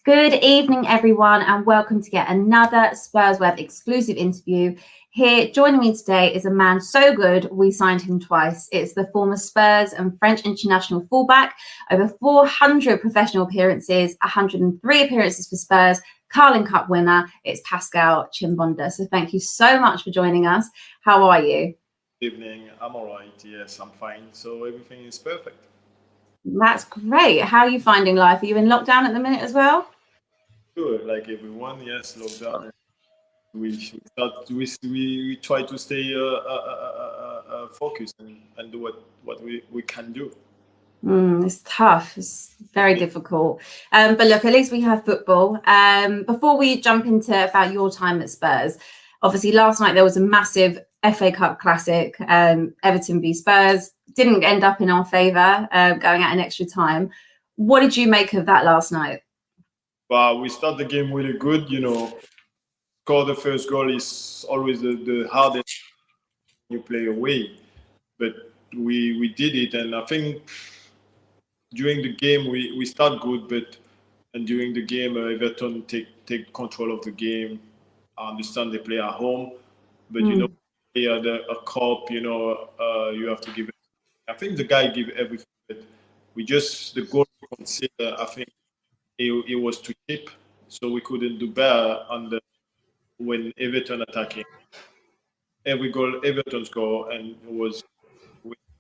Good evening, everyone, and welcome to yet another Spurs Web exclusive interview. Here, joining me today is a man so good, we signed him twice. It's the former Spurs and French international fullback, over 400 professional appearances, 103 appearances for Spurs, Carling Cup winner. It's Pascal Chimbonda. So thank you so much for joining us. How are you? Good evening. I'm all right. Yes, I'm fine. So everything is perfect. That's great. How are you finding life? Are you in lockdown at the minute as well? Sure, like everyone, yes, lockdown. We try to stay focused and do what we can do. It's tough. It's very difficult. But look, at least we have football. Before we jump into about your time at Spurs, obviously last night there was a massive FA Cup classic, Everton v Spurs. Didn't end up in our favour, going out in extra time. What did you make of that last night? But we start the game really good. Score the first goal is always the hardest when you play away. But we did it, and I think during the game we start good, and during the game Everton take control of the game. I understand they play at home, but play at a cup, you have to give it. I think the guy give everything, but the goal we consider, I think it was too cheap, so we couldn't do better when Everton attacking. Every goal Everton score, and it was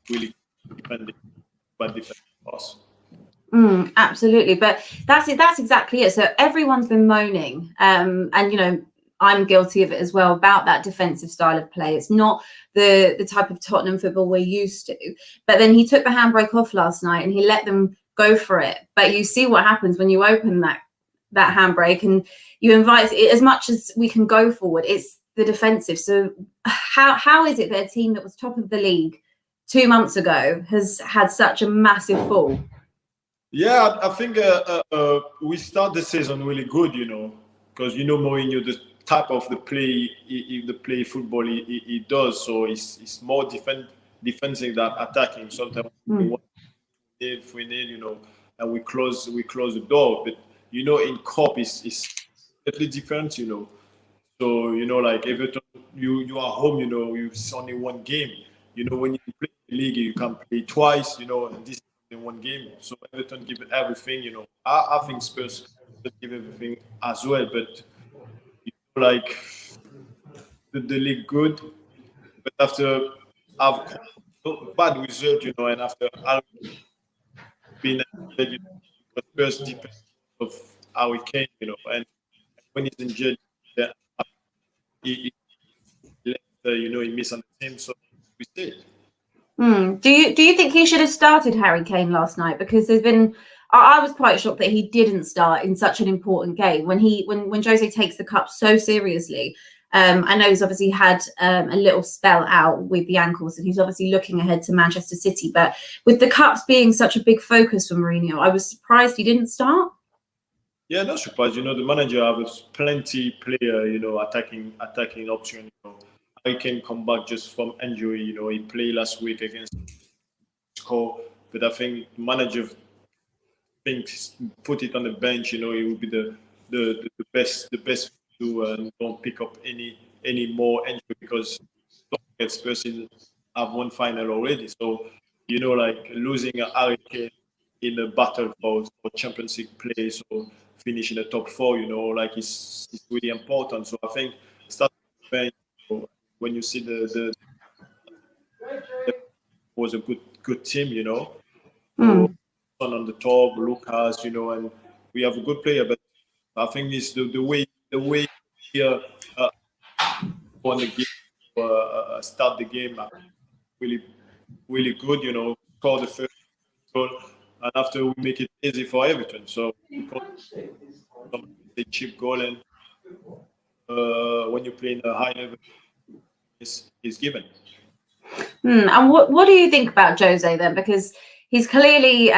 really depending, but defending us. Absolutely, but that's it. That's exactly it. So everyone's been moaning, and I'm guilty of it as well, about that defensive style of play. It's not the type of Tottenham football we're used to. But then he took the handbrake off last night and he let them go for it. But you see what happens when you open that handbrake and you invite it. As much as we can go forward, it's the defensive. So how is it that a team that was top of the league 2 months ago has had such a massive fall? Yeah, I think we start the season really good, because Mourinho, the type of the play football he does, so it's more defensive than attacking. Sometimes we want 3-0, and we close the door. But in cup is totally different, So like Everton, you are home, it's only one game. When you play the league, you can play twice, and this in one game. So Everton give it everything, I think Spurs give everything as well, but like the league good, but after have bad result, and after being the first depend of Harry Kane, and when he's injured, he left, he missed on the team, so we stayed. Do you think he should have started Harry Kane last night? Because I was quite shocked that he didn't start in such an important game when Jose takes the cup so seriously. I know he's obviously had a little spell out with the ankles, and he's obviously looking ahead to Manchester City. But with the cups being such a big focus for Mourinho, I was surprised he didn't start. Yeah, not surprised. The manager has plenty player, attacking option. I can come back just from injury. He played last week against score, but I think the manager thinks put it on the bench. It will be the best to don't pick up any more injury, because Spurs have one final already. So like losing a Harry Kane in a battle for Champions League play, so finish in the top 4, like it's really important. So I think start bench, when you see the was a good team, So on the top, Lucas, and we have a good player, but I think it's the way on the game, start the game really really good, score the first goal, and after we make it easy for Everton. So a cheap goal, and when you play in a high level, is given. And what do you think about Jose then? Because he's clearly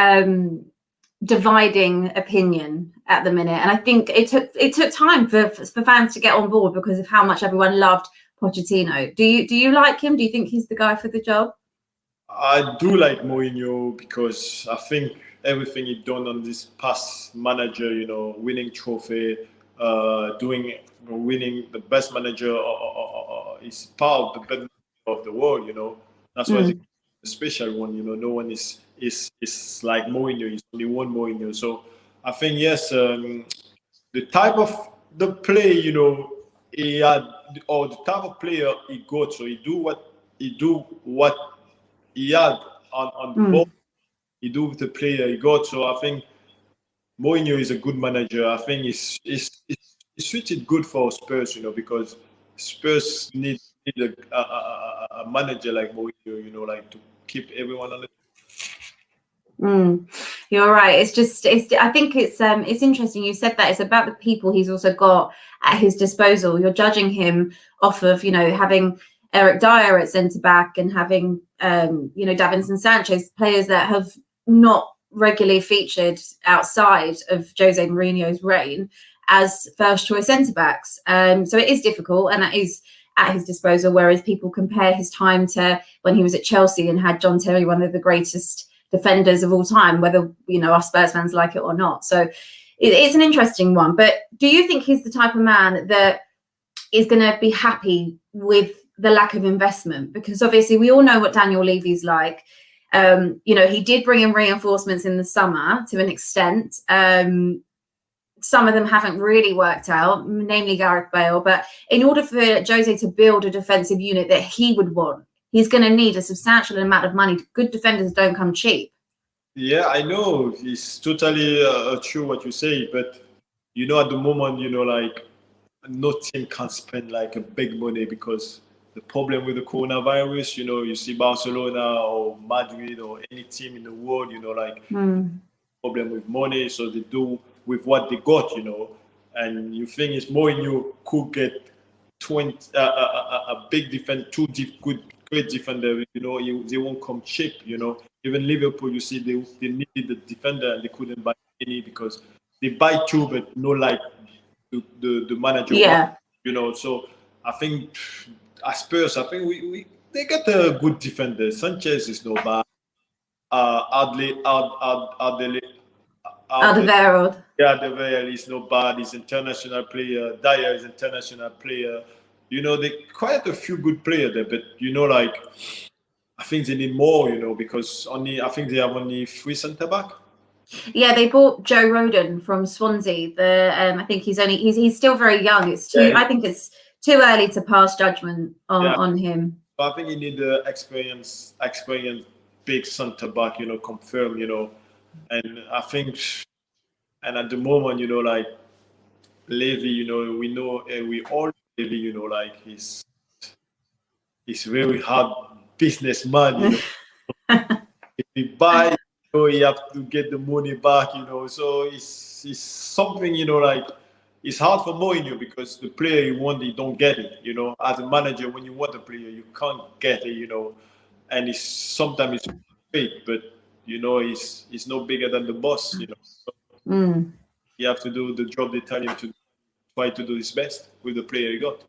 dividing opinion at the minute, and I think it took time for fans to get on board because of how much everyone loved Pochettino. Do you like him? Do you think he's the guy for the job? I do like Mourinho because I think everything he done on this past manager, you know, winning trophy, winning the best manager, is part of the best manager of the world, you know. That's why it's a special one, you know. No one is like Mourinho. He's only one Mourinho. So I think yes, the type of the play, you know, he had, or the type of player he got. So he do what he had on the ball. He do with the player he got. So I think Mourinho is a good manager. I think he's suited good for Spurs, you know, because Spurs need a manager like Mourinho, you know, like to keep everyone on the. You're right. I think it's interesting. You said that it's about the people he's also got at his disposal. You're judging him off of, you know, having Eric Dyer at centre back and having, you know, Davinson Sanchez, players that have not regularly featured outside of Jose Mourinho's reign as first choice centre backs. So it is difficult, and that is at his disposal. Whereas people compare his time to when he was at Chelsea and had John Terry, one of the greatest defenders of all time, whether, you know, us Spurs fans like it or not. So it's an interesting one. But do you think he's the type of man that is going to be happy with the lack of investment? Because obviously we all know what Daniel Levy's like. You know, he did bring in reinforcements in the summer to an extent. Some of them haven't really worked out, namely Gareth Bale. But in order for Jose to build a defensive unit that he would want, he's going to need a substantial amount of money. Good defenders don't come cheap. Yeah, I know. It's totally true what you say. But, you know, at the moment, you know, like, no team can spend like a big money because the problem with the coronavirus, you know, you see Barcelona or Madrid or any team in the world, you know, like problem with money. So they do with what they got, you know. And you think it's Mourinho could get 20 a big defense, great defender, you know, they won't come cheap, you know. Even Liverpool, you see, they needed the defender and they couldn't buy any because they buy two, but no like the manager, you know. So I think as Spurs, I think they get a good defender. Sanchez is no bad. Alderweireld is no bad. He's international player. Dyer is international player. You know, they quite a few good players there, but you know, like I think they need more, you know, because I think they have only 3 centre back. Yeah, they bought Joe Rodon from Swansea. I think he's still very young. I think it's too early to pass judgment on him. I think you need the experienced big centre back, you know, confirm, you know, and I think, and at the moment, you know, like Levy, you know, we all Levy, you know, like he's very hard businessman, you know. If he buy, you know, you have to get the money back, you know. So it's something, you know, like it's hard for Mourinho because the player you want, you don't get it, you know. As a manager, when you want a player, you can't get it, you know. And sometimes it's great, but you know, he's no bigger than the boss, you know. So you have to do the job they tell him to try to do his best with the player he got.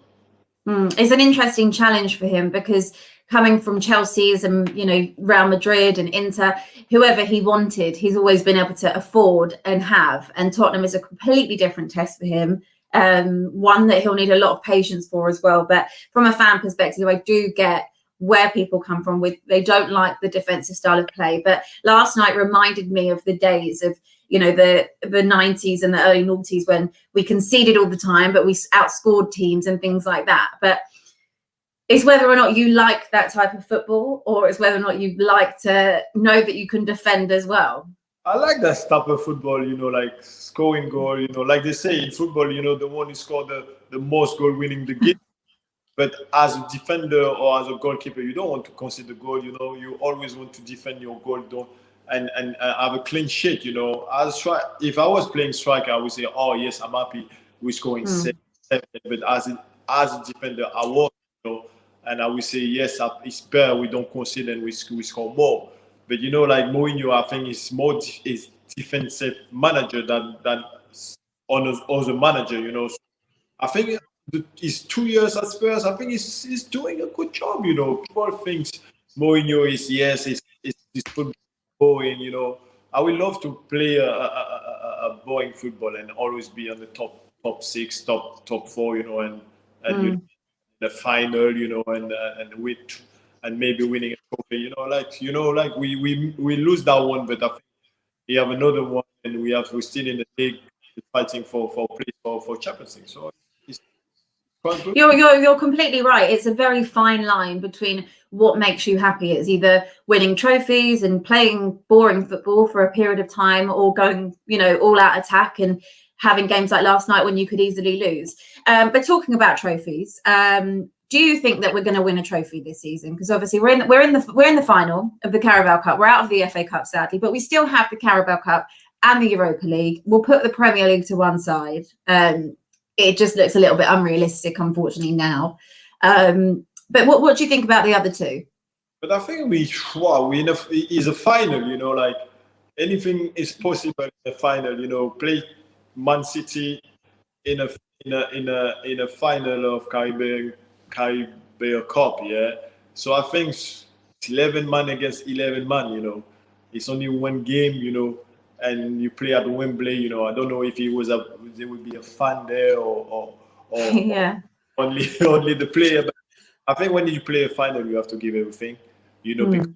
It's an interesting challenge for him because coming from Chelsea's and, you know, Real Madrid and Inter, whoever he wanted, he's always been able to afford and have. And Tottenham is a completely different test for him. One that he'll need a lot of patience for as well. But from a fan perspective, I do get where people come from with they don't like the defensive style of play. But last night reminded me of the days of, you know, the 90s and the early noughties when we conceded all the time, but we outscored teams and things like that. But it's whether or not you like that type of football, or it's whether or not you like to know that you can defend as well. I like that type of football, you know, like scoring goal, you know, like they say in football, you know, the one who scored the most goal winning the game. But as a defender or as a goalkeeper, you don't want to concede the goal, you know, you always want to defend your goal, and have a clean sheet, you know. If I was playing striker, I would say, oh yes, I'm happy we're scoring 7. But as a defender, I was, you know, and I would say yes, it's better we don't concede and we score more. But you know, like Mourinho, I think is defensive manager than on as a manager, you know. So I think his 2 years at Spurs, I think he's doing a good job, you know. People think Mourinho is football boring, you know. I would love to play a boring football and always be on the top six, top four, and the final, and win, and maybe winning a trophy, like we lose that one, but I think we have another one, and we're still in the league fighting for place for Champions League. So it's quite good. You're completely right. It's a very fine line between what makes you happy. It's either winning trophies and playing boring football for a period of time, or going, all out attack and having games like last night when you could easily lose. But talking about trophies, do you think that we're going to win a trophy this season? Because obviously we're in the final of the Carabao Cup. We're out of the FA Cup, sadly, but we still have the Carabao Cup and the Europa League. We'll put the Premier League to one side. It just looks a little bit unrealistic, unfortunately, now. But what do you think about the other two? But I think it's a final, like anything is possible in the final, play Man City in a final of Caribbean Cup, yeah. So I think it's 11 man against 11 man, it's only one game, and you play at Wembley, I don't know if there would be a fan there or yeah, only the player. But I think when you play a final, you have to give everything, because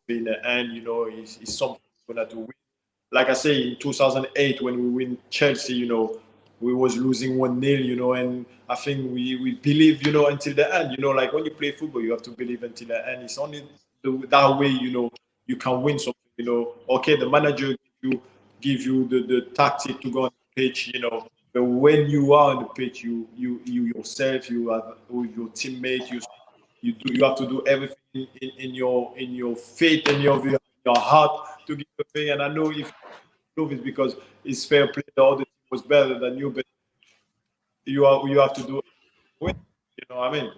in the end, it's something you're going to win. Like I say, in 2008, when we win Chelsea, we was losing 1-0, and I think we believe, until the end, like when you play football, you have to believe until the end. It's only that way, you can win something, Okay, the manager give you the tactic to go on the pitch, but when you are on the pitch, you yourself, you have with your teammate, you have to do everything in your faith and your heart to give the thing. And I know if you prove it because it's fair play, the other team was better than you, but you have to do it. You know what I mean?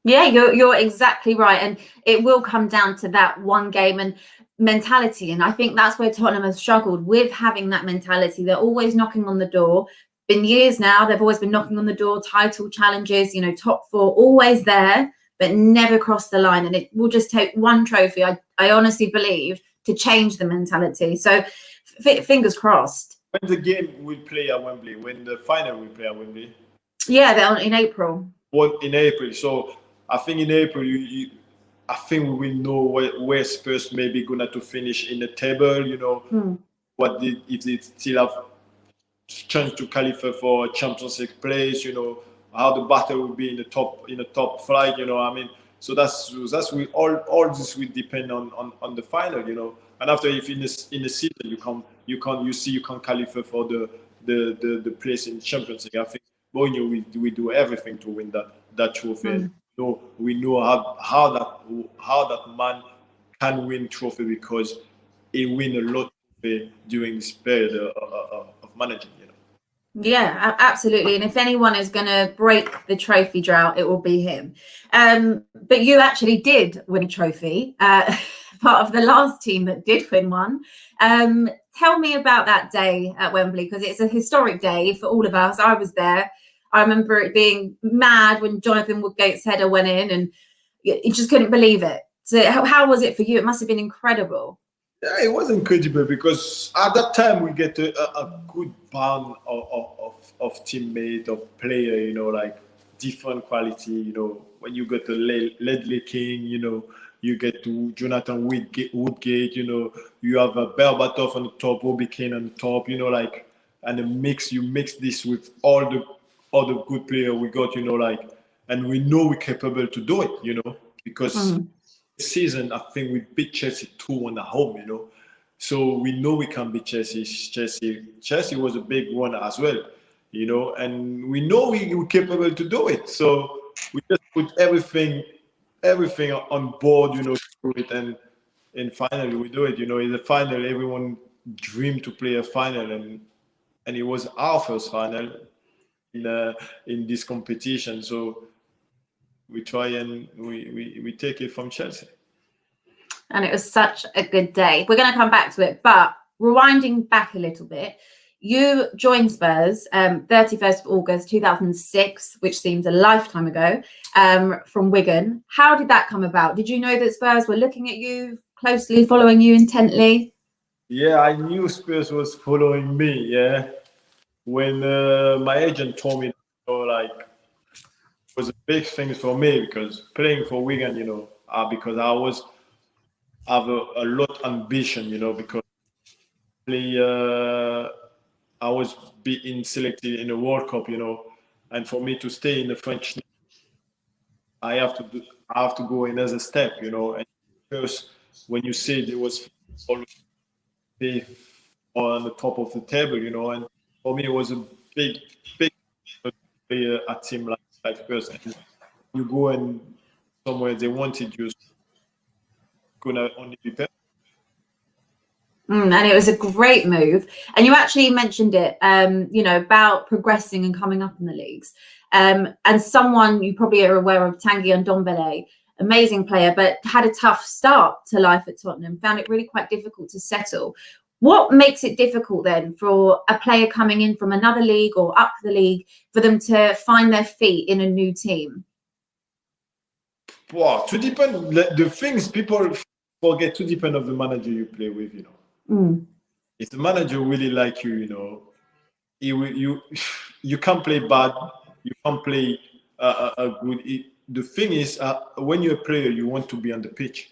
Yeah, you're exactly right, and it will come down to that one game and mentality. And I think that's where Tottenham has struggled with having that mentality. They're always knocking on the door. Been years now, they've always been knocking on the door, title challenges, top four, always there, but never cross the line. And it will just take one trophy, I honestly believe, to change the mentality. So fingers crossed. When the game will play at Wembley, when the final will play at Wembley? Yeah, they're in April. Well, in April. So I think in April, I think we will know where Spurs may be going to finish in the table. If they still have chance to qualify for a Champions League place. How the battle will be in the top flight. I mean, so that's all this will depend on the final. And after, if in the season you can qualify for the place in Champions League. I think Mourinho we do everything to win that trophy. We know how that man can win trophy because he win a lot during this period of managing. Yeah, absolutely. And if anyone is going to break the trophy drought, it will be him. But you actually did win a trophy, part of the last team that did win one. Tell me about that day at Wembley, because it's a historic day for all of us. I was there. I remember it being mad when Jonathan Woodgate's header went in, and you just couldn't believe it. So how was it for you? It must have been incredible. Yeah, it was incredible because at that time we get a good band of teammate, of player, like different quality, when you get to Ledley King, you get to Jonathan Woodgate, you have a Berbatov on the top, Robbie Kane on the top, and you mix this with all the good players we got, and we know we're capable to do it, because this season I think we beat Chelsea 2-1 at home, so we know we can beat Chelsea. Chelsea was a big one as well, and we know we're capable to do it. So we just put everything on board, to do it, and finally we do it. In the final, everyone dreamed to play a final, and it was our first final in this competition. So we try and we take it from Chelsea. And it was such a good day. We're going to come back to it, but rewinding back a little bit, you joined Spurs 31st of August 2006, which seems a lifetime ago, from Wigan. How did that come about? Did you know that Spurs were looking at you closely, following you intently? Yeah, I knew Spurs was following me. Yeah, when my agent told me, like, it was a big thing for me because playing for Wigan, because I was have a lot ambition, because play, I was being selected in the World Cup, and for me to stay in the French league, I have to go another step, And first, when you say there was always be on the top of the table, and for me it was a big, big to play a team like Spurs, and you go and somewhere they wanted you, so gonna only be better. And it was a great move. And you actually mentioned it, about progressing and coming up in the leagues. And someone you probably are aware of, Tanguy Ndombele, amazing player, but had a tough start to life at Tottenham, found it really quite difficult to settle. What makes it difficult then for a player coming in from another league or up the league for them to find their feet in a new team? Wow, to depend the things people forget to depend of the manager you play with, If the manager really like you, he will, you can't play bad, you can't play a good. The thing is, when you're a player, you want to be on the pitch.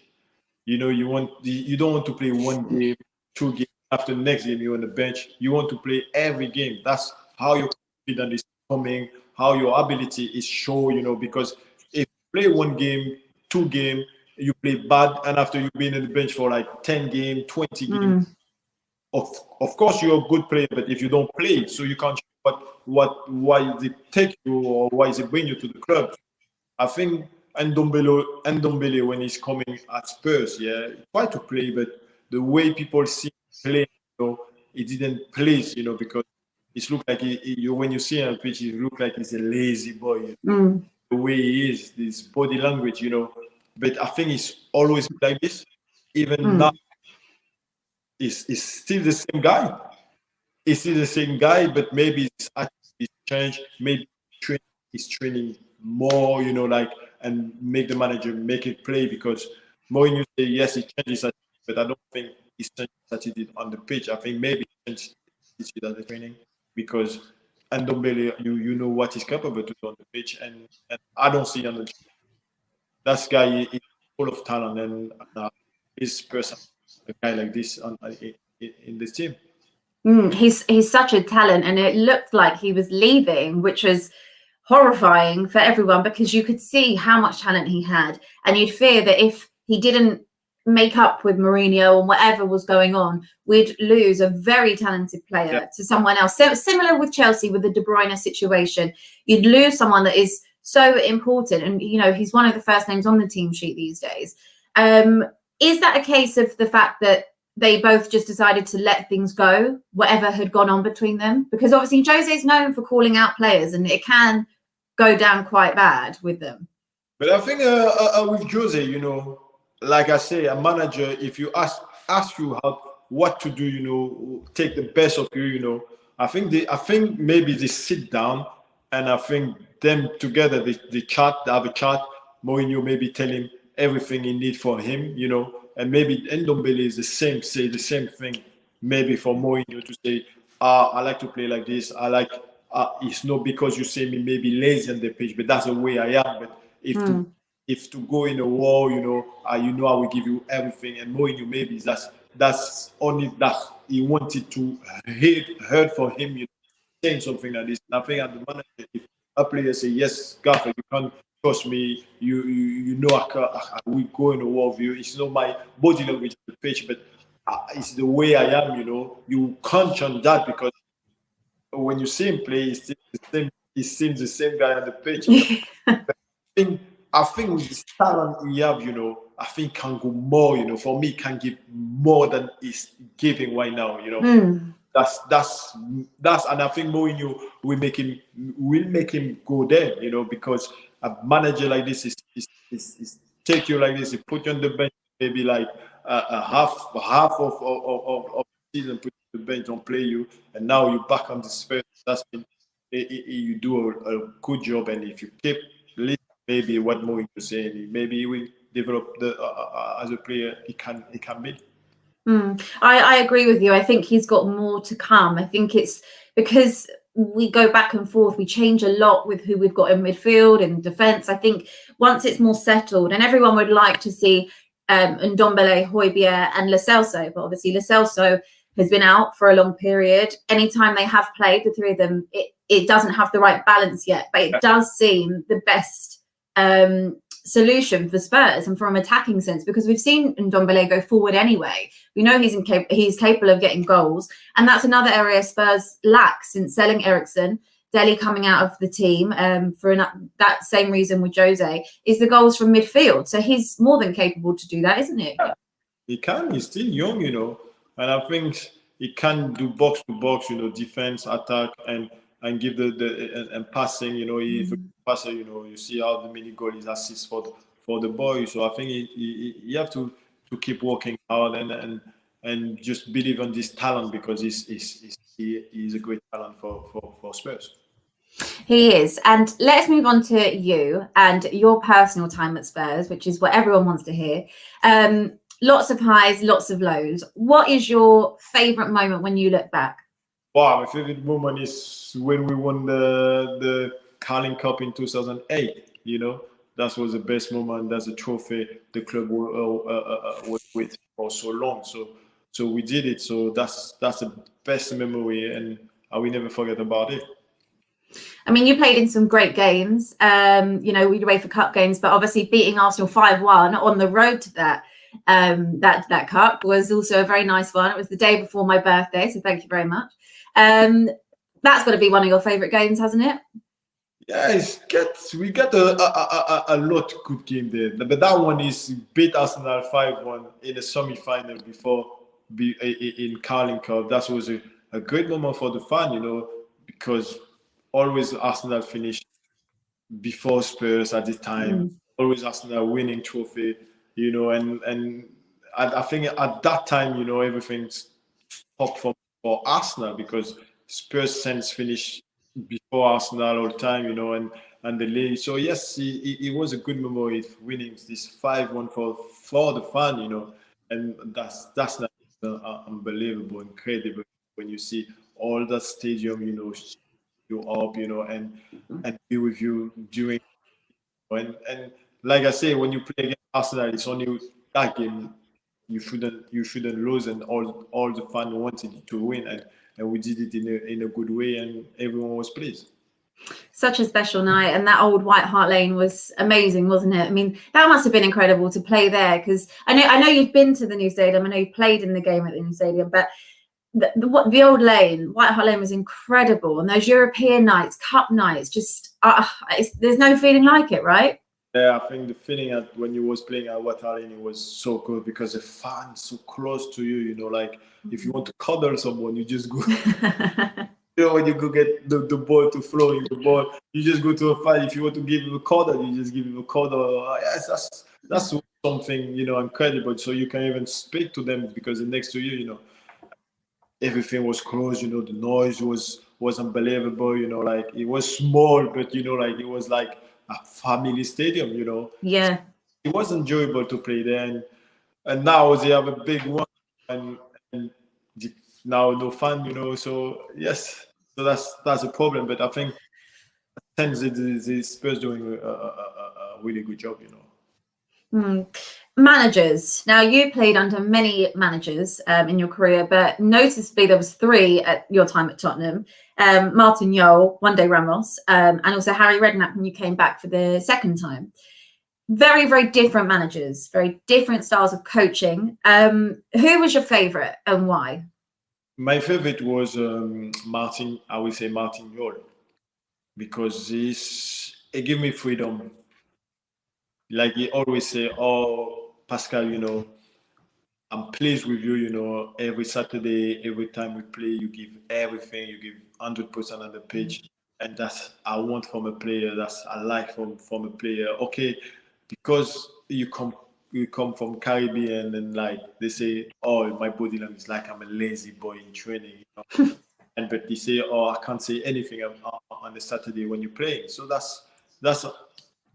You don't want to play one game, two games. After the next game, you're on the bench. You want to play every game. That's how your confidence is coming, how your ability is shown. Because if you play one game, two game, you play bad, and after you've been on the bench for like 10 games, 20 games, of course you're a good player, but if you don't play, so you can't show why they take you or why they bring you to the club. I think Ndombele when he's coming at Spurs, yeah, he tried to play, but the way people see him play, he didn't play, because it looked like when you see him on the pitch, he look like he's a lazy boy. The way he is, this body language, But I think he's always like this. Even now, he's still the same guy. He's still the same guy, but maybe his attitude is changed. Maybe he's training more, and make the manager make it play because Mourinho say yes, he changed his attitude, but I don't think he's changed his attitude on the pitch. I think maybe he changed his attitude on the training because Ndombele, you know what he's capable to do on the pitch, and I don't see on the that guy is full of talent and his person, a guy like this in this team. He's such a talent, and it looked like he was leaving, which was horrifying for everyone because you could see how much talent he had, and you'd fear that if he didn't make up with Mourinho and whatever was going on, we'd lose a very talented player to someone else. So similar with Chelsea with the De Bruyne situation, you'd lose someone that is so important, and he's one of the first names on the team sheet these days. Is that a case of the fact that they both just decided to let things go, whatever had gone on between them? Because obviously Jose's known for calling out players, and it can go down quite bad with them. But I think with Jose, like I say, a manager, if you ask you what to do, take the best of you, I think maybe they sit down, and I think them together they have a chat. Mourinho maybe tell him everything he need for him, and maybe Ndombele is say the same thing, maybe for Mourinho to say, I like to play like this. I like it's not because you say me maybe lazy on the pitch, but that's the way I am. But if to go in a war, I will give you everything, and Mourinho maybe that's only that he wanted to heard for him, saying something like this. And I think at the manager, if a player say yes, Gaffer, you can't trust me. You know I will go in a war with you. It's not my body language on the pitch, but it's the way I am. You can't change that because when you see him play, he seems the same guy on the pitch. I think with the talent he have, I think can go more. For me, can give more than he's giving right now. That's and I think Mourinho will make him go there, because a manager like this is take you like this, he put you on the bench, maybe like a half of the season, put you on the bench, don't play you, and now you're back on the Spurs. That's been you do a good job, and if you keep maybe what Mourinho is saying, maybe he will develop as a player he can be. I agree with you. I think he's got more to come. I think it's because we go back and forth. We change a lot with who we've got in midfield and defence. I think once it's more settled, and everyone would like to see Ndombele, Højbjerg and Lo Celso, but obviously Lo Celso has been out for a long period. Anytime they have played, the three of them, it doesn't have the right balance yet, but it does seem the best solution for Spurs and from an attacking sense, because we've seen Ndombele go forward anyway. We know he's capable of getting goals, and that's another area Spurs lack since selling Eriksen. Dele coming out of the team for that same reason with Jose is the goals from midfield. So he's more than capable to do that, isn't he? Yeah, he can. He's still young, and I think he can do box to box, defense, attack, and give and passing. He's a passer. You see how many goals he assists for the boys. So I think you have to keep working hard and just believe on this talent, because he's a great talent for Spurs. He is. And let's move on to you and your personal time at Spurs, which is what everyone wants to hear. Lots of highs, lots of lows. What is your favourite moment when you look back? Wow, my favourite moment is when we won the Carling Cup in 2008. That was the best moment. That's a trophy the club was with for so long. So we did it. So that's the best memory, and I will never forget about it. I mean, you played in some great games, we'd away for cup games, but obviously beating Arsenal 5-1 on the road to that cup was also a very nice one. It was the day before my birthday, so thank you very much. That's got to be one of your favourite games, hasn't it? Yeah, we got a lot of good game there, but that one is beat Arsenal 5-1 in the semi-final in Carling Cup. That was a great moment for the fan, because always Arsenal finished before Spurs at the time. Always Arsenal winning trophy, and I think at that time, everything stopped for Arsenal, because Spurs since finished before Arsenal all the time, and the league. So yes, it was a good memory winning this 5-1 for the fan, and that's not unbelievable, incredible when you see all that stadium, you up, and be with you during, and like I say, when you play against Arsenal, it's only that game you shouldn't lose, and all the fans wanted to win, and we did it in a good way, and everyone was pleased. Such a special night, and that old White Hart Lane was amazing, wasn't it? I mean, that must have been incredible to play there, because I know you've been to the new stadium. I know you've played in the game at the new stadium, but the old lane, White Hart Lane, was incredible, and those European nights, cup nights, just there's no feeling like it, right? Yeah, I think the feeling when you was playing at White Hart Lane, it was so good, because the fans so close to you. Like if you want to cuddle someone, you just go. When you go get the ball to flow in the ball, you just go to a fight. If you want to give him a corner, you just give him a corner. Yes, that's something incredible. So you can even speak to them, because next to you, everything was close. The noise was unbelievable. Like it was small, but like it was like a family stadium. Yeah, it was enjoyable to play there, and now they have a big one, and now no fun. So yes. So that's a problem, but I think the Spurs doing a really good job, Managers. Now, you played under many managers in your career, but noticeably there was 3 at your time at Tottenham. Martin Jol, one day Ramos, and also Harry Redknapp when you came back for the second time. Very, very different managers, very different styles of coaching. Who was your favourite and why? My favorite was Martin. I will say Martin Jol, because it gave me freedom. Like he always say, "Oh, Pascal, I'm pleased with you. Every Saturday, every time we play, you give everything. You give 100% on the pitch, and that's I want from a player. That's I like from a player. Okay, because you come from Caribbean, and like they say, oh, my body language is like I'm a lazy boy in training, but they say, oh, I can't say anything on the Saturday when you're playing. So that's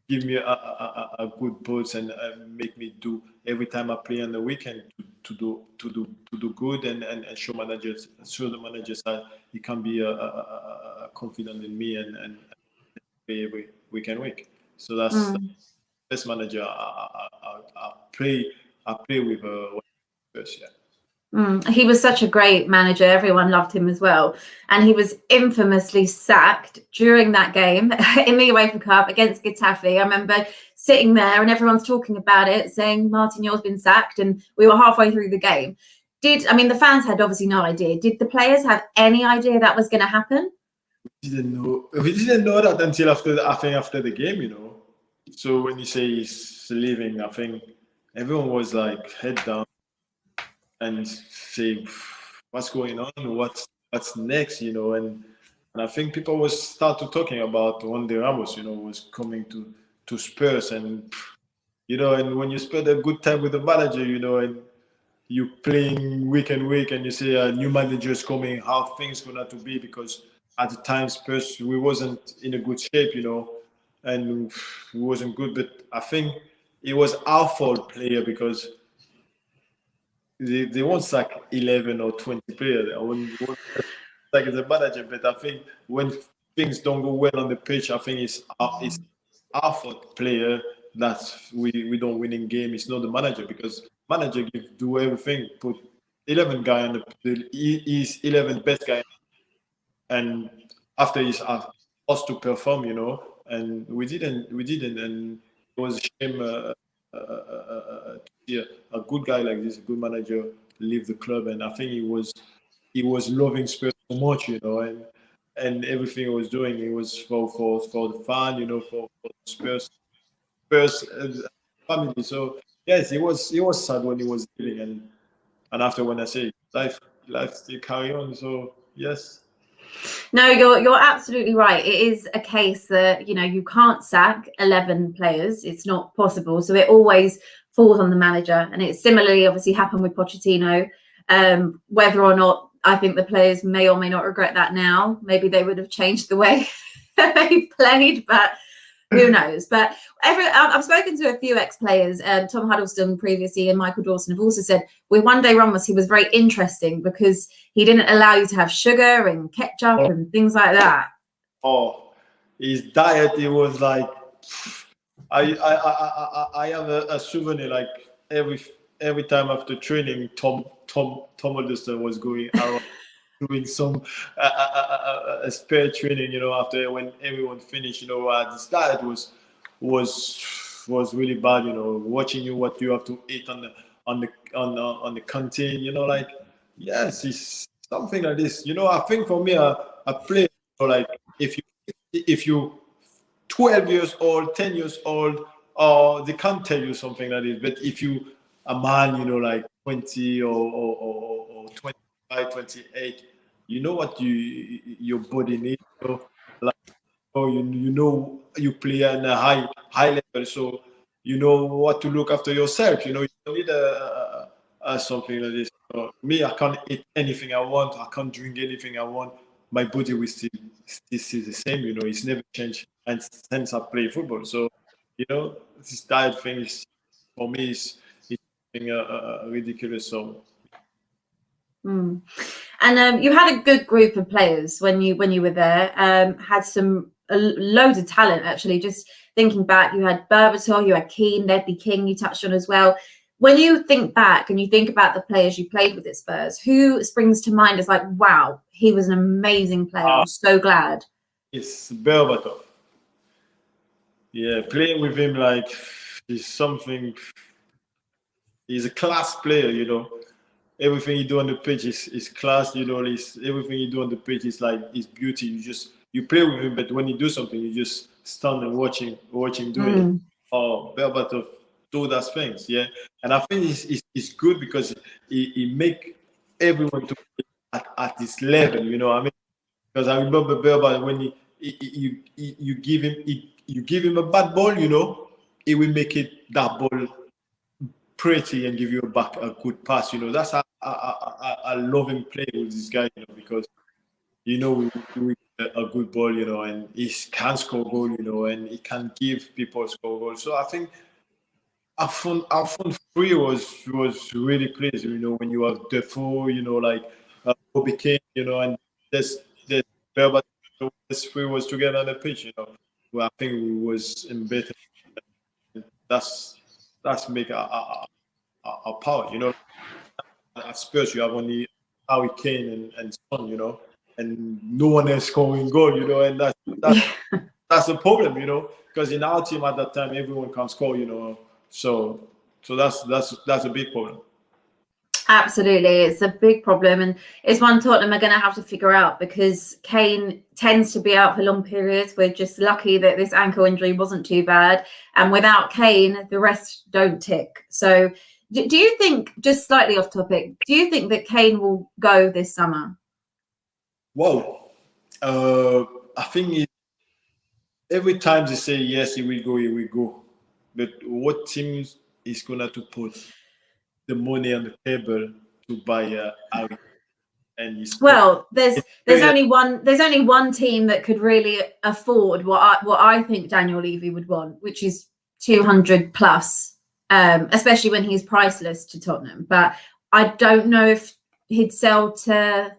give me a good boost, and make me do every time I play on the weekend do good and show the managers that he can be confident in me and play week and week. So that's the best manager I play with. Spurs, yeah. He was such a great manager. Everyone loved him as well. And he was infamously sacked during that game in the UEFA Cup against Getafe. I remember sitting there and everyone's talking about it, saying Martinez's been sacked, and we were halfway through the game. The fans had obviously no idea. Did the players have any idea that was going to happen? We didn't know that until after the game, you know. So when you say he's leaving, I think everyone was like head down and say, what's going on? What's next? You know, and I think people was started talking about Juan de Ramos, you know, was coming to Spurs, and you know, and when you spend a good time with the manager, you know, and you playing week and week, and you say a new manager is coming, how things gonna to be, because at the time Spurs we wasn't in a good shape, you know, and we wasn't good. But I think it was our fault player, because they won't sack 11 or 20 players. I won't sack the manager, but I think when things don't go well on the pitch, I think it's our fault player that we don't win in game. It's not the manager, because manager do everything, put 11 guy on he's 11 best guy, and after he's asked us to perform, you know, and we didn't, and it was a shame to see a good guy like this, a good manager, leave the club. And I think he was loving Spurs so much, you know, and everything he was doing, it was for the fan, you know, for Spurs family. So yes, it was sad when he was leaving, and after, when I say life still carry on. So yes. No, you're absolutely right. It is a case that, you know, you can't sack 11 players. It's not possible. So it always falls on the manager. And it similarly obviously happened with Pochettino. Whether or not I think the players may or may not regret that now. Maybe they would have changed the way they played, but who knows? But I've spoken to a few ex-players. Tom Huddleston previously and Michael Dawson have also said with Juan de Ramos, he was very interesting because he didn't allow you to have sugar and ketchup and things like that. Oh, his diet, it was like, I have a souvenir, like every time after training, Tom Huddleston was going around doing some spare training, you know, after when everyone finished, you know, this diet was really bad, you know, watching you what you have to eat on the canteen, you know, like, yes, it's something like this, you know. I think for me, a player, you know, like if you 12 years old, 10 years old, they can't tell you something like this. But if you a man, you know, like 20 or 25, 28, you know what your body needs. You know, like, you know you play at a high level, so you know what to look after yourself. You know, you don't need something like this. Me, I can't eat anything I want. I can't drink anything I want. My body will still the same. You know, it's never changed, and since I play football. So, you know, this diet thing is, for me, is ridiculous. So. And you had a good group of players when you were there. Had some loads of talent actually. Just thinking back, you had Berbatov, you had Keane, Ledley King. You touched on as well. When you think back and you think about the players you played with at Spurs, who springs to mind as like, wow, he was an amazing player. I'm so glad. It's Berbatov. Yeah, playing with him like is something. He's a class player, you know. Everything you do on the pitch is class, you know. Everything you do on the pitch is like is beauty. You play with him, but when you do something, you just stand and watch him do it. Oh, Berbatov do those things, yeah. And I think it's good because he make everyone to play at this level, you know what I mean? Because I remember Berbatov when you give him a bad ball, you know, he will make that ball pretty and give you a good pass. You know, that's how I love him playing with this guy, you know, because you know we do a good ball, you know, and he can score goal, you know, and he can give people score goal. So I think our front three was really pleased. When you have Defoe, like Bobby Kane, and this Berbat, this three was together on the pitch. Well, I think we was in better. That's make our power. At Spurs, you have only Harry Kane and Son, and no one else scoring goal, and that's the problem, because in our team at that time, everyone can score, so that's a big problem. Absolutely, it's a big problem, and it's one Tottenham are going to have to figure out, because Kane tends to be out for long periods. We're just lucky that this ankle injury wasn't too bad, and without Kane, the rest don't tick. So, do you think, just slightly off topic, do you think that Kane will go this summer? Well, I think every time they say yes, he will go. But what team is going to put the money on the table to buy Harry? Well, there's only one team that could really afford what I think Daniel Levy would want, which is 200 plus, especially when he's priceless to Tottenham. But I don't know if he'd sell to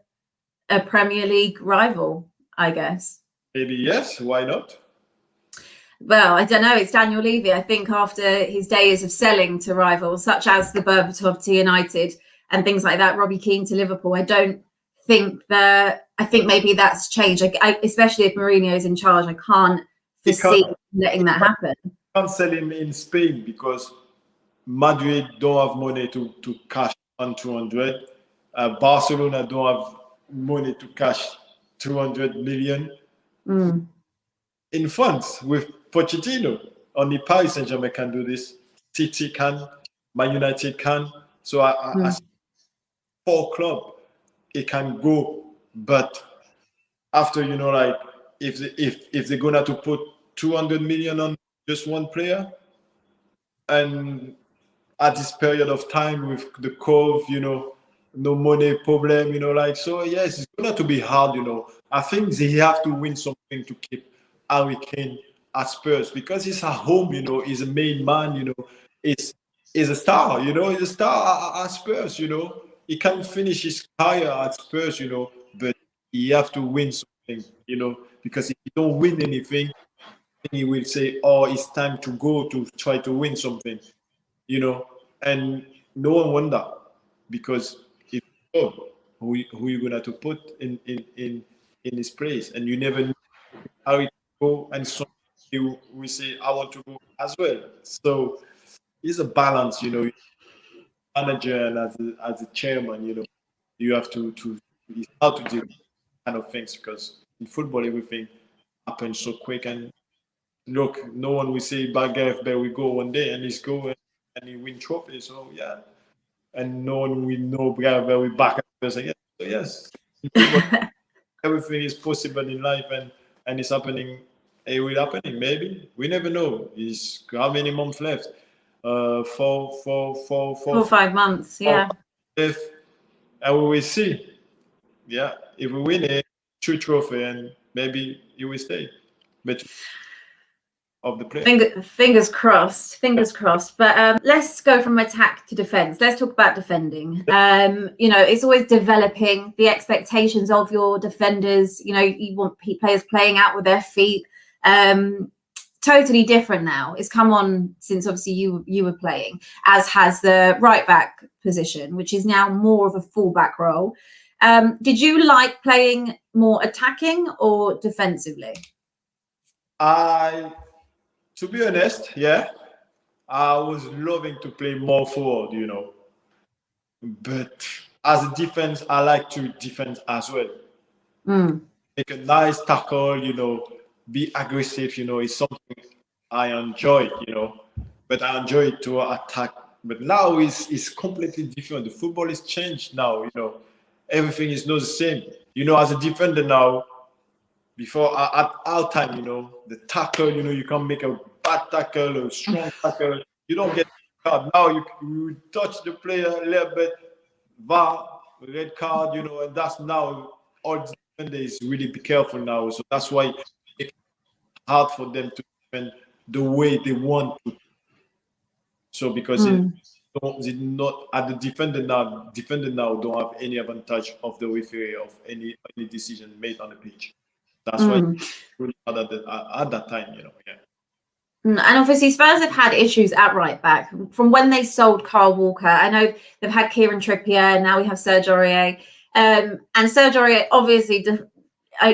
a Premier League rival, I guess. Maybe yes, why not? Well, I don't know. It's Daniel Levy. I think after his days of selling to rivals such as the Berbatov to United and things like that, Robbie Keane to Liverpool, I think maybe that's changed. Especially if Mourinho is in charge, I can't foresee letting that happen. You can't sell him in Spain because Madrid don't have money to cash on 200. Barcelona don't have money to cash 200 million. In France, with Pochettino, only Paris Saint-Germain can do this. City can, Man United can. So as 4 clubs, it can go. But after, if they're gonna to put 200 million on just one player, and at this period of time with the COVID, no money problem, so yes, it's gonna to be hard, I think they have to win something to keep Harry Kane at Spurs, because he's at home, he's a main man, he's a star, he's a star at Spurs, he can finish his career at Spurs, but he have to win something, because if he don't win anything, he will say, oh, it's time to go to try to win something, and no one wonder, because if who you gonna to put in his place, and you never know how it go, and so you will say, I want to go as well. So it's a balance, manager and as a chairman, you have to it's hard to do kind of things, because in football everything happens so quick, and look, no one will say by Gareth Bale we go one day and he's go and he win trophies. So yeah, and no one will know Gareth Bale will back up again. So yes, everything is possible in life, and it's happening. It will happen. Maybe we never know. Is how many months left? 4 or 5 months. Yeah. And we will see. Yeah, if we win a 2 trophy, and maybe you will stay. But of the play. Fingers crossed. But let's go from attack to defense. Let's talk about defending. It's always developing the expectations of your defenders. You want players playing out with their feet. Totally different now. It's come on since obviously you were playing, as has the right back position, which is now more of a fullback role. Did you like playing more attacking or defensively? To be honest, yeah, I was loving to play more forward, But as a defense, I like to defend as well. Make a nice tackle, be aggressive, it's something I enjoy, But I enjoy it to attack. But now it's completely different. The football is changed now, Everything is not the same. As a defender now, before at our time, the tackle, you can make a bad tackle, a strong tackle. You don't get card. Now you touch the player a little bit, VAR, red card, and that's now all defenders really be careful now. So that's why it's hard for them to defend the way they want to. So because they not at the defender now don't have any advantage of the referee of any decision made on the pitch. That's why it's really hard at that time, you know. Yeah. And obviously Spurs have had issues at right back from when they sold Kyle Walker. I know they've had Kieran Trippier, now we have Serge Aurier. And Serge Aurier, obviously,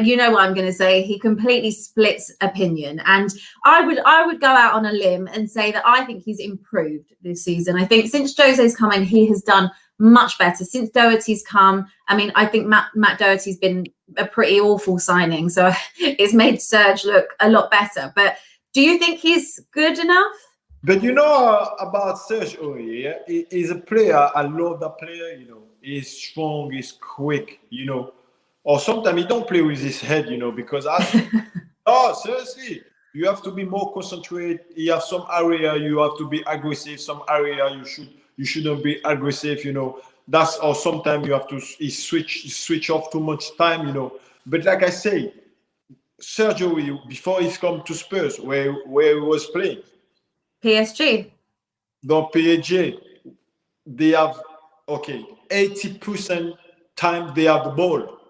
you know what I'm going to say, he completely splits opinion. And I would go out on a limb and say that I think he's improved this season. I think since Jose's come in, he has done much better. Since Doherty's come, I mean, I think Matt Doherty's been a pretty awful signing. So it's made Serge look a lot better. But do you think he's good enough? But you know about Serge Aurier, he's a player. I love that player. You know, he's strong, he's quick. You know, or sometimes he don't play with his head. You know, because seriously, you have to be more concentrated. You have some area you have to be aggressive. Some area you shouldn't be aggressive. You know, that's or sometimes you have to switch off too much time. You know, but like I say, Sergio, before he's come to Spurs, where he was playing. PSG. The PSG, they have 80% time they have the ball.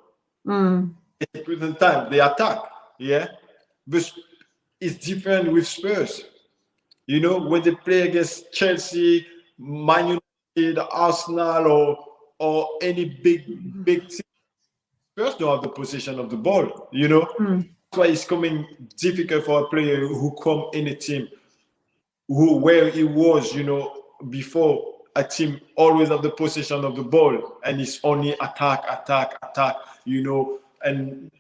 80% time they attack. Yeah, but it's different with Spurs. You know, when they play against Chelsea, Man United, Arsenal, or any big team, Spurs don't have the possession of the ball. You know, that's why it's coming difficult for a player who come in a team where he was, you know, before a team always have the possession of the ball and it's only attack, you know, and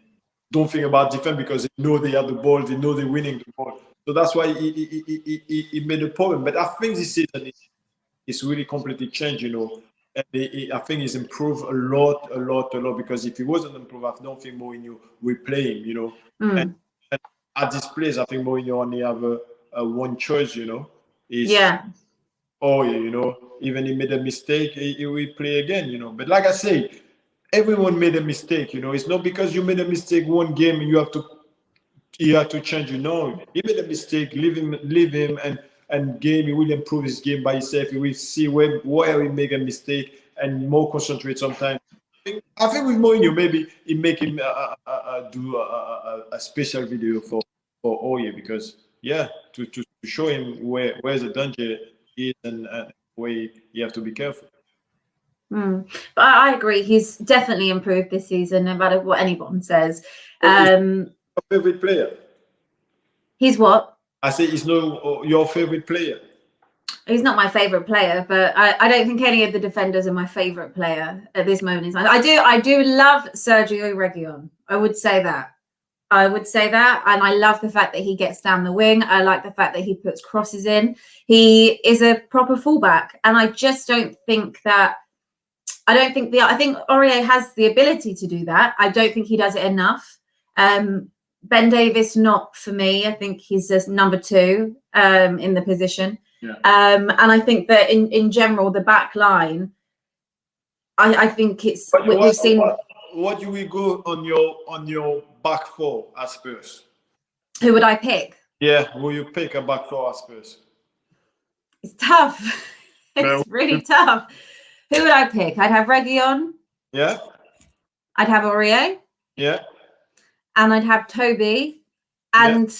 don't think about defense because they know they have the ball, they know they're winning the ball. So that's why he made a problem. But I think this season it's really completely changed, you know. And I think he's improved a lot because if he wasn't improved, I don't think Mourinho will play him, you know. And at this place, I think Mourinho only have a one choice, you know. You know, even he made a mistake, he will play again, you know. But like I say, everyone made a mistake, you know. It's not because you made a mistake one game and you have to change, you know. He made a mistake, leave him and game, he will improve his game by himself. He will see where he make a mistake and more concentrate sometimes. I think with Mourinho, maybe he make him do a special video for Aurier because to show him where the danger is and where you have to be careful. But I agree, he's definitely improved this season, no matter what anyone says. Your favorite player? He's what? I say he's not your favorite player. He's not my favorite player, but I don't think any of the defenders are my favorite player at this moment in time. I do love Sergio Reguilon. I would say that, and I love the fact that he gets down the wing. I like the fact that he puts crosses in. He is a proper fullback, and I just don't think that. I think Aurier has the ability to do that. I don't think he does it enough. Ben Davies, not for me. I think he's just number 2 in the position. Yeah. And I think that in general, the back line, I think it's we've seen. What do we go on your back 4 at Spurs? Who would I pick? Yeah, who you pick a back 4 at Spurs? It's tough. It's really tough. Who would I pick? I'd have Reguilon. Yeah. I'd have Aurier. Yeah. And I'd have Toby. And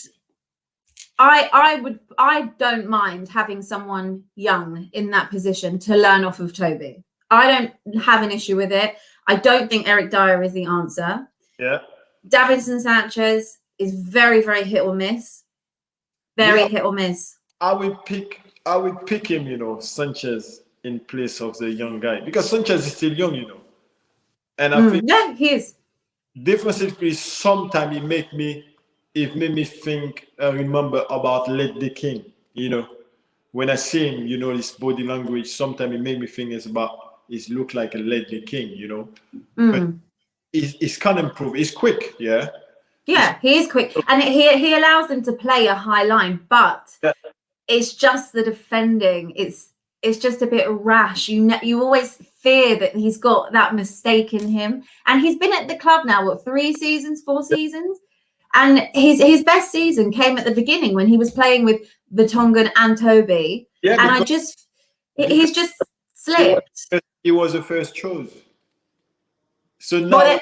I don't mind having someone young in that position to learn off of Toby. I don't have an issue with it. I don't think Eric Dyer is the answer. Yeah. Davinson Sanchez is very, very hit or miss. Hit or miss. I would pick him, you know, Sanchez in place of the young guy because Sanchez is still young, you know. And I think he is. Defensively, sometimes it made me think, remember about Ledley King, you know. When I see him, you know, his body language, sometimes it made me think it look like a Ledley King, you know. But he's kind of improved. He's quick, yeah. Yeah, he is quick. And he allows them to play a high line, but it's just the defending. It's just a bit rash. You always fear that he's got that mistake in him. And he's been at the club now, 3 seasons, 4 seasons? And his best season came at the beginning when he was playing with Vertonghen and Toby. Yeah, and because he's just slipped. he was the first choice. So Well,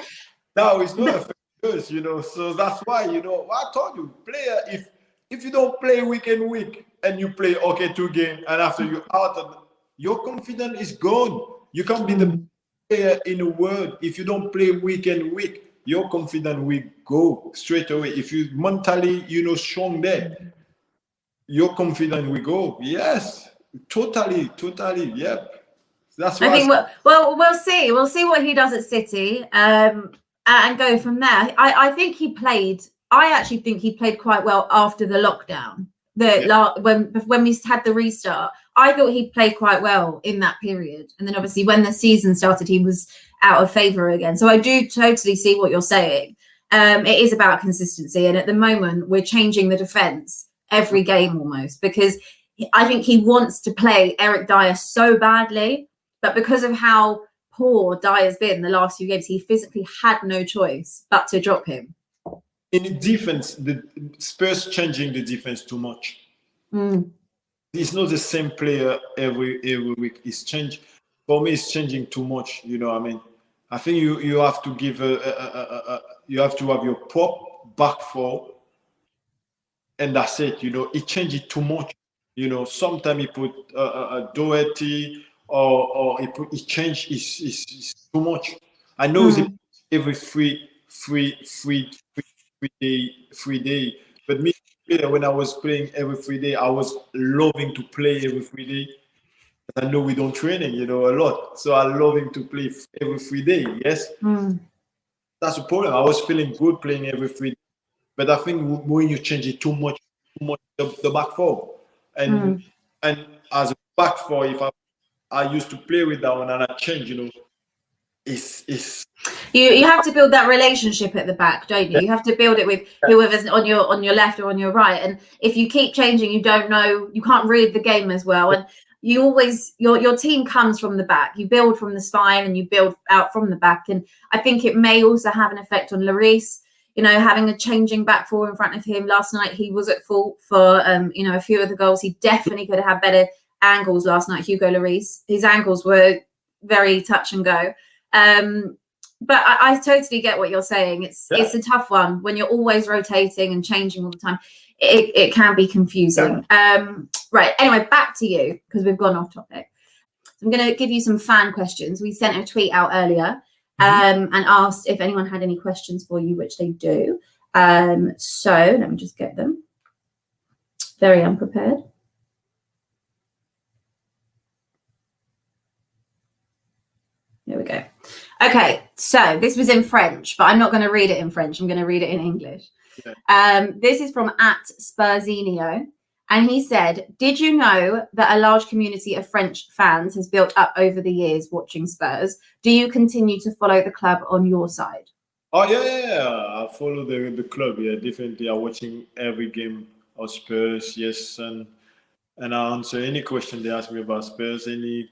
now he's not a first choice, you know. So that's why, you know, I told you, player, if you don't play week in week and you play okay 2 games and after you out, your confidence is gone. You can't be the player in the world if you don't play week in week. Your confidence will go straight away. If you mentally, you know, strong there, your confidence will go. Yes, totally, yep. That's I why. think we'll see. We'll see what he does at City, and go from there. I think he played. I actually think he played quite well after the lockdown. When we had the restart, I thought he played quite well in that period. And then obviously when the season started, he was out of favour again. So I do totally see what you're saying. It is about consistency, and at the moment we're changing the defence every game almost, because I think he wants to play Eric Dyer so badly. But because of how poor Dyer's been the last few games, he physically had no choice but to drop him. In the defense, the Spurs changing the defense too much. He's not the same player every week. It's changed. For me, it's changing too much. You know what I mean? I think you have to give you have to have your prop back four, and that's it. You know, it changes too much. You know, sometimes he put Doherty or he changed. It's too much. I know it's every free day. But me, when I was playing every 3 day, I was loving to play every 3 day. I know we don't training, you know, a lot. So I loving to play every 3 day. Yes, that's the problem. I was feeling good playing every 3 day, but I think when you change it too much, the back four, and as a back four, if I used to play with that one and I change, you know, it's you have to build that relationship at the back, don't you? You have to build it with whoever's on your left or on your right. And if you keep changing, you don't know, you can't read the game as well. And you always your team comes from the back. You build from the spine and you build out from the back. And I think it may also have an effect on Lloris. You know, having a changing back four in front of him last night, he was at fault for you know, a few of the goals. He definitely could have had better angles last night. Hugo Lloris, his angles were very touch and go. But I totally get what you're saying. It's a tough one when you're always rotating and changing all the time. It can be confusing. Right. Anyway, back to you because we've gone off topic. So I'm going to give you some fan questions. We sent a tweet out earlier and asked if anyone had any questions for you, which they do. So let me just get them. Very unprepared. Here we go. Okay, so this was in French, but I'm not going to read it in French. I'm going to read it in English. Okay. This is from @Spursinio, and he said, "Did you know that a large community of French fans has built up over the years watching Spurs? Do you continue to follow the club on your side?" Oh yeah. I follow the club. Yeah, definitely. I'm watching every game of Spurs. Yes, and I answer any question they ask me about Spurs. Any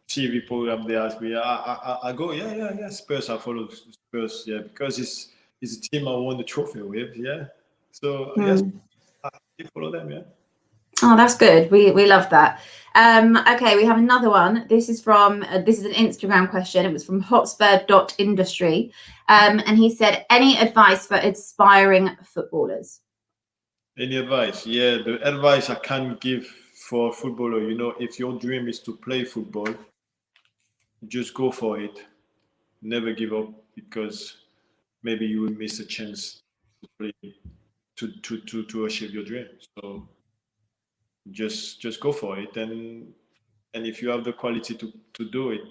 TV program they ask me, I go, yeah. Spurs. I follow Spurs. Yeah, because it's a team I won the trophy with. Yeah, so yes, I follow them. Yeah. Oh, that's good. We love that. Okay, we have another one. This is from this is an Instagram question. It was from hotspur.industry. And he said, any advice for aspiring footballers? Any advice? Yeah, the advice I can give for a footballer, you know, if your dream is to play football, just go for it. Never give up, because maybe you will miss a chance to play to achieve your dream. So just go for it, and if you have the quality to do it,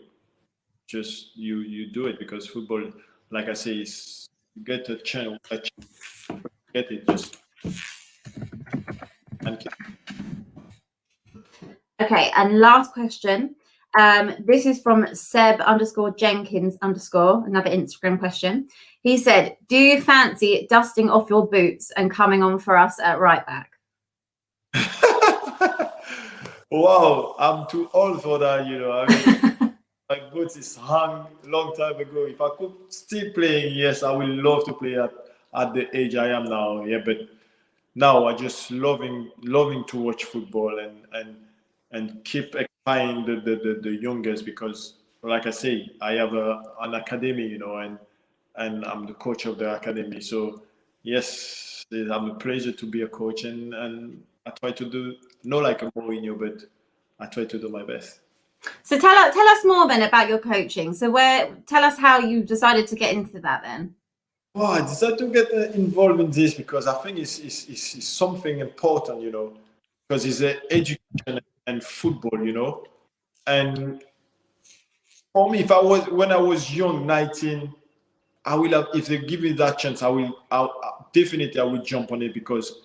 just you do it, because football, like I say, is you get a chance, get it, just and keep. Okay, and last question. This is from Seb_Jenkins_, another Instagram question. He said, do you fancy dusting off your boots and coming on for us at right back? Wow, I'm too old for that, you know. I mean, my boots is hung a long time ago. If I could still playing, yes, I would love to play at the age I am now. Yeah, but now I just loving to watch football, and and keep inspiring the youngest, because like I say, I have an academy, you know, and I'm the coach of the academy. So yes, I'm a pleasure to be a coach, and I try to do not like a Mourinho, but I try to do my best. So tell us more then about your coaching. So tell us how you decided to get into that then. Well, I decided to get involved in this because I think it's something important, you know, because it's education and football, you know. And for me, when I was young, 19, I will have, if they give me that chance, I'll definitely I will jump on it, because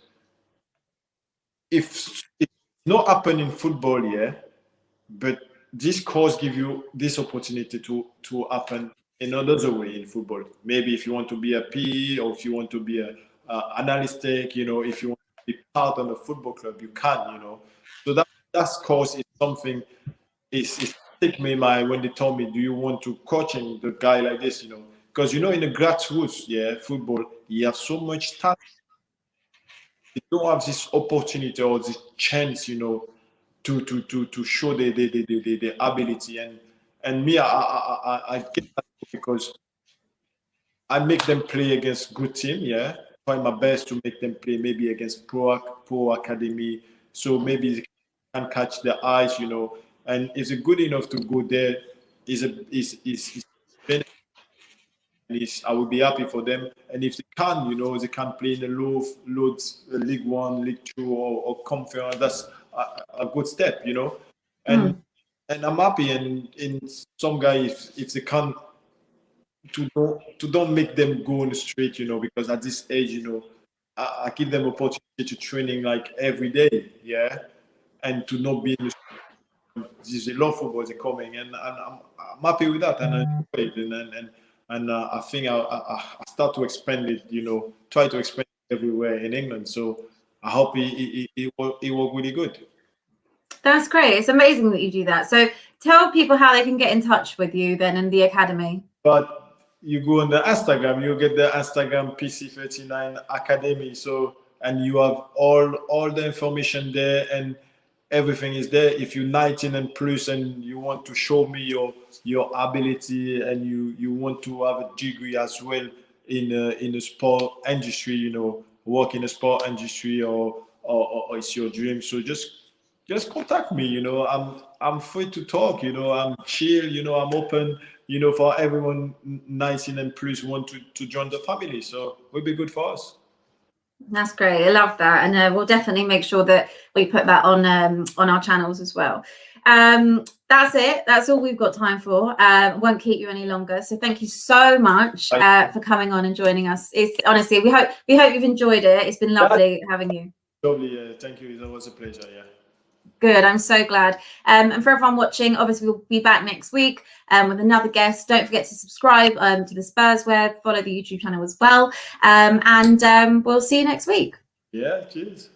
if it's not happen in football, yeah, but this course give you this opportunity to happen in another way in football. Maybe if you want to be a PE, or if you want to be a analytic, you know, if you want to be part of a football club, you can, you know. So that course is something is take me my when they told me, do you want to coaching the guy like this, you know, because you know in the grassroots, yeah, football, you have so much talent. You don't have this opportunity or this chance, you know, to show the ability, and me I get that because I make them play against good team, yeah. Try my best to make them play maybe against pro academy, so maybe they can catch their eyes, you know. And is it good enough to go there? Is I will be happy for them. And if they can, you know, they can play in the low League One, League Two, or Conference. That's a good step, you know. And I'm happy. And in some guys, if they can, to don't make them go on the street, you know, because at this age, you know, I give them opportunity to training like every day, yeah, and to not be in the street. There's a lot of football is coming, and I'm happy with that, and I enjoy it, and I think I start to expand it, you know, try to expand it everywhere in England. So I hope it work really good. That's great. It's amazing that you do that. So tell people how they can get in touch with you then in the academy. But you go on the Instagram, you get the Instagram PC39 Academy. So, and you have all the information there, and everything is there. If you're 19 and plus and you want to show me your ability, and you want to have a degree as well in the sport industry, you know, work in the sport industry, or it's your dream. So just contact me, you know. I'm free to talk, you know. I'm chill, you know. I'm open, you know, for everyone 19 and plus want to join the family. So it would be good for us. That's great. I love that, and we'll definitely make sure that we put that on our channels as well. That's it. That's all we've got time for. Won't keep you any longer. So thank you so much for coming on and joining us. It's honestly, we hope you've enjoyed it. It's been lovely having you. Lovely. Thank you. It was a pleasure. Yeah. Good. I'm so glad. And for everyone watching, obviously we'll be back next week with another guest. Don't forget to subscribe to the Spurs Web, follow the YouTube channel as well. And we'll see you next week. Yeah, cheers.